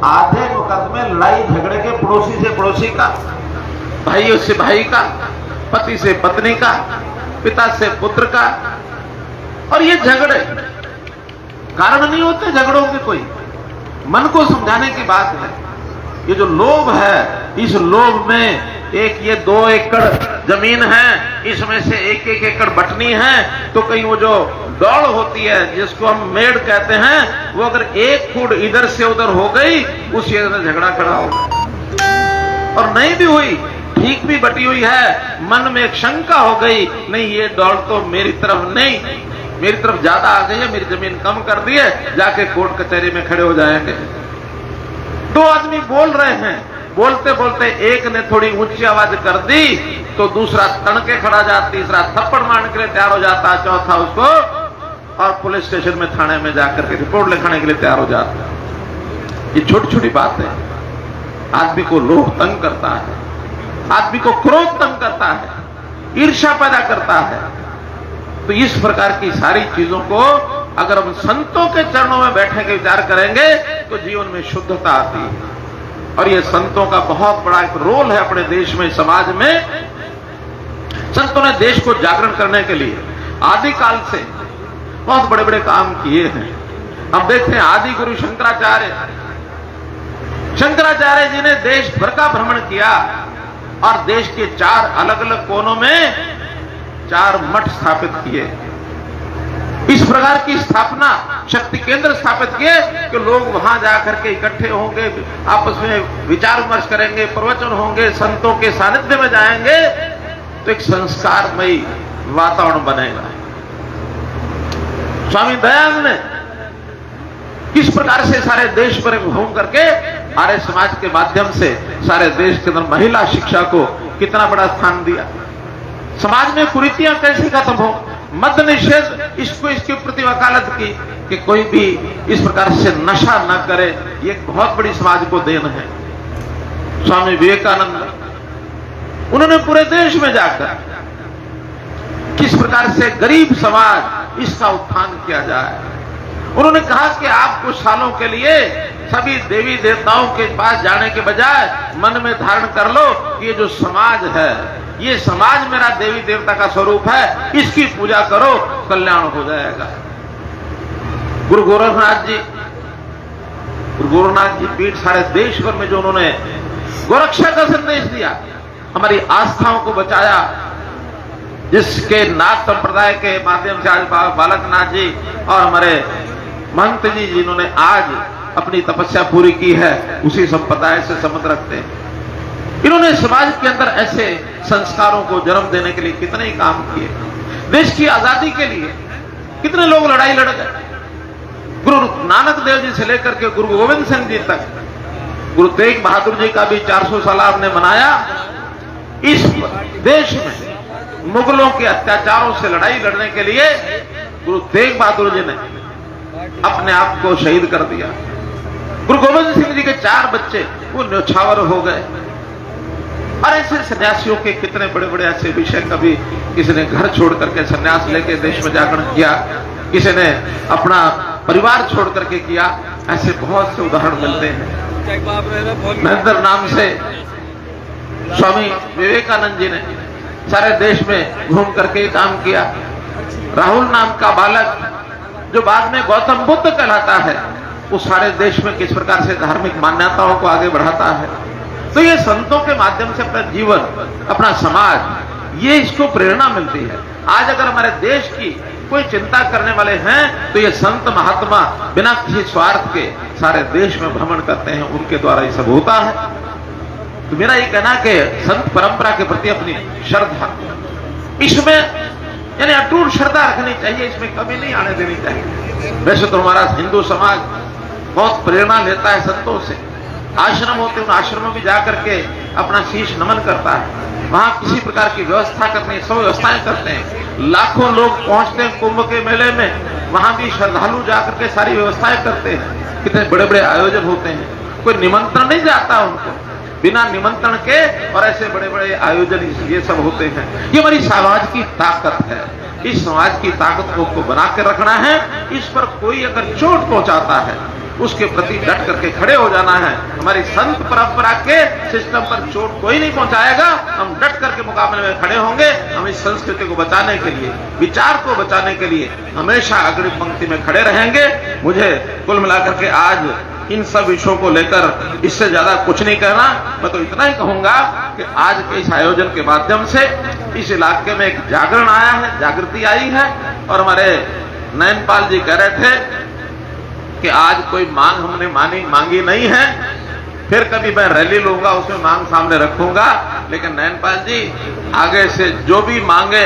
आधे मुकदमे लड़ाई झगड़े के पड़ोसी से पड़ोसी का, भाइयों से भाई का, पति से पत्नी का, पिता से पुत्र का। और ये झगड़े कारण नहीं होते झगड़ों के, कोई मन को समझाने की बात है। ये जो लोभ है, इस लोभ में एक ये 2 एकड़ जमीन है, इसमें से 1-1 एकड़ बटनी है, तो कहीं वो जो दौड़ होती है जिसको हम मेड़ कहते हैं, वो अगर 1 फुट इधर से उधर हो गई, उसी में झगड़ा खड़ा होगा। और नहीं भी हुई, ठीक भी बटी हुई है, मन में एक शंका हो गई, नहीं ये दौड़ तो मेरी तरफ नहीं, मेरी तरफ ज्यादा आ गई है, मेरी जमीन कम कर दी है, जाके कोर्ट कचहरी में खड़े हो जाएंगे। 2 आदमी बोल रहे हैं, बोलते बोलते एक ने थोड़ी ऊंची आवाज कर दी तो दूसरा तड़के खड़ा जाता, तीसरा थप्पड़ मारने के लिए तैयार हो जाता, चौथा उसको और पुलिस स्टेशन में, थाने में जाकर के रिपोर्ट लिखाने के लिए तैयार हो जाता। ये छोटी छोटी बात है, आदमी को लोभ तंग करता है, आदमी को क्रोध तंग करता है, ईर्ष्या पैदा करता है। तो इस प्रकार की सारी चीजों को अगर हम संतों के चरणों में बैठे के विचार करेंगे तो जीवन में शुद्धता आती है। और ये संतों का बहुत बड़ा एक रोल है अपने देश में, समाज में। संतों ने देश को जागरण करने के लिए आदिकाल से बहुत बड़े बड़े काम किए हैं। अब देखते हैं आदि गुरु शंकराचार्य जी ने देश भर का भ्रमण किया और देश के 4 अलग अलग कोनों में 4 मठ स्थापित किए। इस प्रकार की स्थापना, शक्ति केंद्र स्थापित किए कि लोग वहां जाकर के इकट्ठे होंगे, आपस में विचार विमर्श करेंगे, प्रवचन होंगे, संतों के सानिध्य में जाएंगे, तो एक संस्कारमयी वातावरण बनेगा। स्वामी दयानंद ने किस प्रकार से सारे देश पर घूम करके आर्य समाज के माध्यम से सारे देश के अंदर महिला शिक्षा को कितना बड़ा स्थान दिया, समाज में कुरीतियां कैसे खत्म हो, मद्य निषेध, इसको इसके प्रति वकालत की कि कोई भी इस प्रकार से नशा न करे, ये एक बहुत बड़ी समाज को देन है। स्वामी विवेकानंद, उन्होंने पूरे देश में जाकर किस प्रकार से गरीब समाज इसका उत्थान किया जाए। उन्होंने कहा कि आप कुछ सालों के लिए सभी देवी देवताओं के पास जाने के बजाय मन में धारण कर लो कि ये जो समाज है, ये समाज मेरा देवी देवता का स्वरूप है, इसकी पूजा करो, कल्याण हो जाएगा। गुरु गोरखनाथ जी पीठ सारे देश भर में जो उन्होंने गोरक्षा का संदेश दिया, हमारी आस्थाओं को बचाया, जिसके नाथ संप्रदाय के माध्यम से आज बालकनाथ जी और हमारे महंत जी जिन्होंने आज अपनी तपस्या पूरी की है, उसी संप्रदाय से संबंध रखते हैं। इन्होंने समाज के अंदर ऐसे संस्कारों को जन्म देने के लिए कितने ही काम किए। देश की आजादी के लिए कितने लोग लड़ाई लड़ गए। गुरु नानक देव जी से लेकर के गुरु गोविंद सिंह जी तक, गुरु तेग बहादुर जी का भी 400 साल हमने मनाया। इस देश में मुगलों के अत्याचारों से लड़ाई लड़ने के लिए गुरु तेग बहादुर जी ने अपने आप को शहीद कर दिया। गुरु गोविंद सिंह जी के 4 बच्चे वो न्यौछावर हो गए। और ऐसे सन्यासियों के कितने बड़े बड़े ऐसे विषय, कभी किसी ने घर छोड़ करके सन्यास लेके देश में जागरण किया, किसी ने अपना परिवार छोड़ करके किया, ऐसे बहुत से उदाहरण मिलते हैं। महेंद्र नाम से स्वामी विवेकानंद जी ने सारे देश में घूम करके काम किया। राहुल नाम का बालक जो बाद में गौतम बुद्ध कहलाता है, वो सारे देश में किस प्रकार से धार्मिक मान्यताओं को आगे बढ़ाता है। तो ये संतों के माध्यम से अपना जीवन, अपना समाज, ये इसको प्रेरणा मिलती है। आज अगर हमारे देश की कोई चिंता करने वाले हैं तो ये संत महात्मा बिना किसी स्वार्थ के सारे देश में भ्रमण करते हैं, उनके द्वारा ये सब होता है। तो मेरा ये कहना कि संत परंपरा के प्रति अपनी श्रद्धा, इसमें यानी अटूट श्रद्धा रखनी चाहिए, इसमें कमी नहीं आने देनी चाहिए। वैसे तो हमारा हिंदू समाज बहुत प्रेरणा लेता है संतों से। आश्रम होते हैं, उन आश्रमों में जाकर के अपना शीश नमन करता है, वहां किसी प्रकार की व्यवस्था करनी, सब व्यवस्थाएं करते हैं। लाखों लोग पहुंचते हैं कुंभ के मेले में, वहां भी श्रद्धालु जाकर के सारी व्यवस्थाएं करते हैं। कितने बड़े बड़े आयोजन होते हैं, कोई निमंत्रण नहीं जाता उनको, बिना निमंत्रण के और ऐसे बड़े बड़े आयोजन ये सब होते हैं। ये हमारी समाज की ताकत है। इस समाज की ताकत को बना के रखना है। इस पर कोई अगर चोट पहुंचाता है, उसके प्रति डट करके खड़े हो जाना है। हमारी संत परंपरा के सिस्टम पर चोट कोई नहीं पहुंचाएगा। हम डट करके मुकाबले में खड़े होंगे। हम इस संस्कृति को बचाने के लिए, विचार को बचाने के लिए हमेशा अग्रिम पंक्ति में खड़े रहेंगे। मुझे कुल मिलाकर के आज इन सब विषयों को लेकर इससे ज्यादा कुछ नहीं कहना। मैं तो इतना ही कहूंगा कि आज के इस आयोजन के माध्यम से इस इलाके में एक जागरण आया है, जागृति आई है। और हमारे नयनपाल जी कह रहे थे कि आज कोई मांग हमने मांगी नहीं है, फिर कभी मैं रैली लूंगा उसमें मांग सामने रखूंगा। लेकिन नयनपाल जी आगे से जो भी मांगे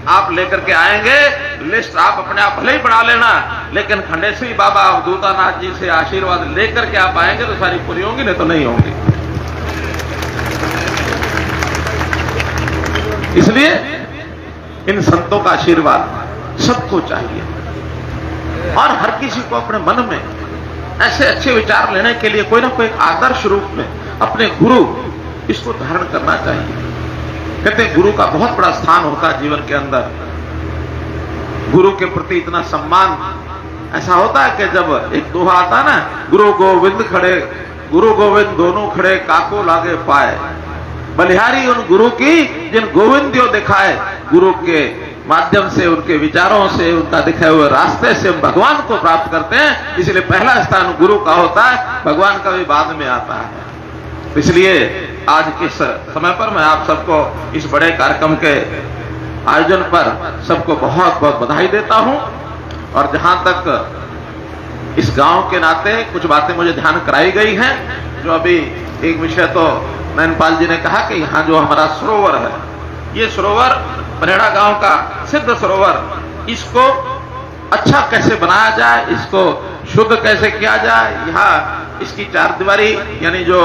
आप लेकर के आएंगे, लिस्ट आप अपने आप भले ही बना लेना, लेकिन खंडेश्वरी बाबा अवधूतानाथ जी से आशीर्वाद लेकर के आप आएंगे तो सारी पूरी होंगी, नहीं तो नहीं होंगी। इसलिए इन संतों का आशीर्वाद सबको चाहिए और हर किसी को अपने मन में ऐसे अच्छे विचार लेने के लिए कोई ना कोई आदर्श रूप में अपने गुरु इसको धारण करना चाहिए। कहते हैं गुरु का बहुत बड़ा स्थान होता है जीवन के अंदर। गुरु के प्रति इतना सम्मान ऐसा होता है कि जब एक दोहा आता ना, गुरु गोविंद खड़े, गुरु गोविंद दोनों खड़े, काको लागे पाए, बलिहारी उन गुरु की जिन गोविंदियों दिखाए। गुरु के माध्यम से, उनके विचारों से, उनका दिखाए हुए रास्ते से हम भगवान को प्राप्त करते हैं। इसलिए पहला स्थान गुरु का होता है, भगवान का भी बाद में आता है। इसलिए आज के समय पर मैं आप सबको इस बड़े कार्यक्रम के आयोजन पर सबको बहुत बहुत बधाई देता हूं। और जहां तक इस गांव के नाते कुछ बातें मुझे ध्यान कराई गई हैं, जो अभी एक विषय तो नयनपाल जी ने कहा कि यहाँ जो हमारा सरोवर है, ये सरोवर पनेड़ा गांव का सिद्ध सरोवर, इसको अच्छा कैसे बनाया जाए, इसको शुद्ध कैसे किया जाए, यहाँ इसकी चार दीवारी यानी जो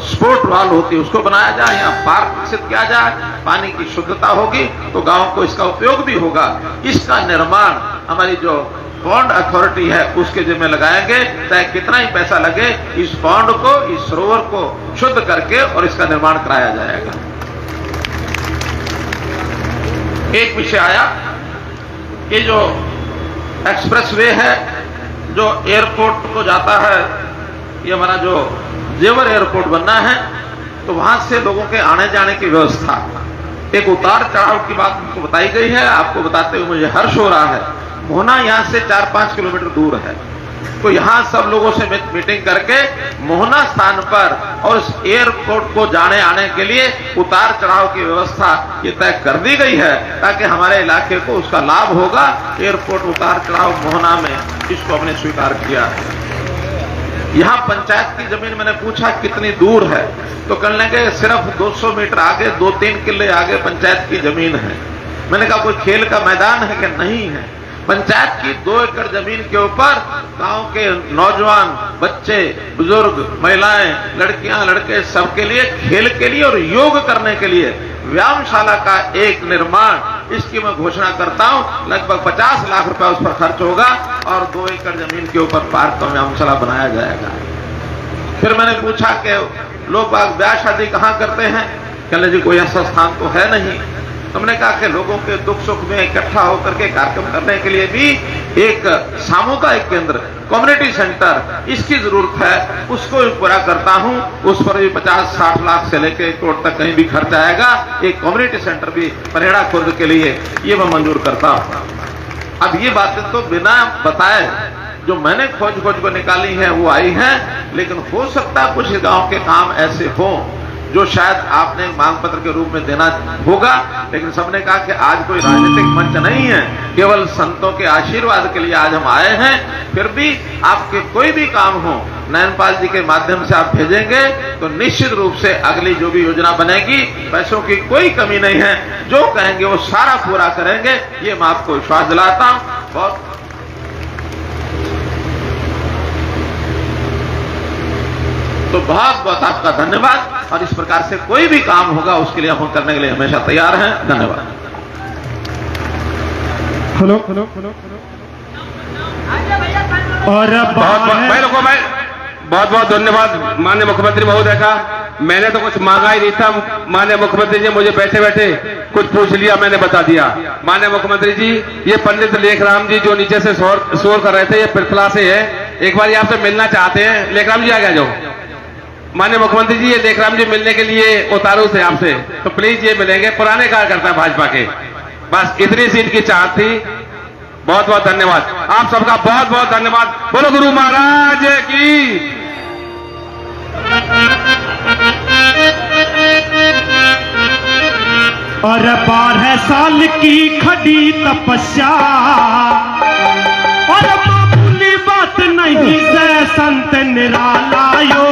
स्पोर्ट वॉल होती है उसको बनाया जाए, यहाँ पार्क विकसित किया जाए, पानी की शुद्धता होगी तो गांव को इसका उपयोग भी होगा। इसका निर्माण हमारी जो पॉन्ड अथॉरिटी है उसके जिम्मे लगाएंगे, चाहे कितना ही पैसा लगे, इस पॉन्ड को, इस सरोवर को शुद्ध करके और इसका निर्माण कराया जाएगा। एक विषय आया, ये जो एक्सप्रेस वे है जो एयरपोर्ट को जाता है, ये हमारा जो जेवर एयरपोर्ट बनना है, तो वहां से लोगों के आने जाने की व्यवस्था, एक उतार चढ़ाव की बात आपको बताई गई है। आपको बताते हुए मुझे हर्ष हो रहा है। मोहना यहाँ से 4-5 किलोमीटर दूर है, तो यहाँ सब लोगों से मीटिंग करके मोहना स्थान पर और उस एयरपोर्ट को जाने आने के लिए उतार चढ़ाव की व्यवस्था ये तय कर दी गई है, ताकि हमारे इलाके को उसका लाभ होगा। एयरपोर्ट उतार चढ़ाव मोहना में इसको हमने स्वीकार किया है। यहाँ पंचायत की जमीन मैंने पूछा कितनी दूर है, तो कहने लगे सिर्फ 200 मीटर आगे, 2-3 किले आगे पंचायत की जमीन है। मैंने कहा कोई खेल का मैदान है कि नहीं है? पंचायत की 2 एकड़ जमीन के ऊपर गांव के नौजवान, बच्चे, बुजुर्ग, महिलाएं, लड़कियां, लड़के सबके लिए खेल के लिए और योग करने के लिए व्यायामशाला का एक निर्माण, इसकी मैं घोषणा करता हूं। लगभग 50 लाख रुपया उस पर खर्च होगा और 2 एकड़ जमीन के ऊपर पार्क का व्यायामशाला बनाया जाएगा। फिर मैंने पूछा कि लोग बाग ब्याह शादी कहाँ करते हैं? कहने जी कोई ऐसा स्थान तो है नहीं। हमने कहा कि लोगों के दुख सुख में इकट्ठा होकर के कार्यक्रम करने के लिए भी एक सामुदायिक केंद्र, कम्युनिटी सेंटर, इसकी जरूरत है। उसको भी पूरा करता हूं। उस पर भी 50-60 लाख से लेकर 1 करोड़ तक कहीं भी खर्च आएगा। एक कम्युनिटी सेंटर भी पनेड़ा खुर्द के लिए ये मैं मंजूर करता हूं। अब ये बातें तो बिना बताए जो मैंने खोज को निकाली है वो आई है, लेकिन हो सकता है कुछ गांव के काम ऐसे हों जो शायद आपने मांग पत्र के रूप में देना होगा। लेकिन सबने कहा कि आज कोई राजनीतिक मंच नहीं है, केवल संतों के आशीर्वाद के लिए आज हम आए हैं। फिर भी आपके कोई भी काम हो, नयनपाल जी के माध्यम से आप भेजेंगे तो निश्चित रूप से अगली जो भी योजना बनेगी, पैसों की कोई कमी नहीं है। जो कहेंगे वो सारा पूरा करेंगे, ये मैं आपको विश्वास दिलाता हूं। बहुत तो बहुत बहुत आपका धन्यवाद। और इस प्रकार से कोई भी काम होगा उसके लिए हम करने के लिए हमेशा तैयार हैं। धन्यवाद। हेलो और बहुत बहुत धन्यवाद माननीय मुख्यमंत्री महोदय का। मैंने तो कुछ मांगा ही नहीं था, माननीय मुख्यमंत्री जी मुझे बैठे बैठे कुछ पूछ लिया, मैंने बता दिया। माननीय मुख्यमंत्री जी, ये पंडित लेखराम जी जो नीचे से शोर कर रहे थे, ये पिरथला से है। एक बार आपसे मिलना चाहते हैं। लेखराम जी आ गया जो माननीय मुख्यमंत्री जी, ये लेखराम जी मिलने के लिए उतारू से आपसे, तो प्लीज ये मिलेंगे, पुराने कार्यकर्ता भाजपा के। बस इतनी सी इनकी चाहत थी। बहुत बहुत धन्यवाद आप सबका, बहुत बहुत धन्यवाद। बोलो गुरु महाराज की। और 12 साल की खड़ी तपस्या और मामूली बात नहीं से संत निराला यो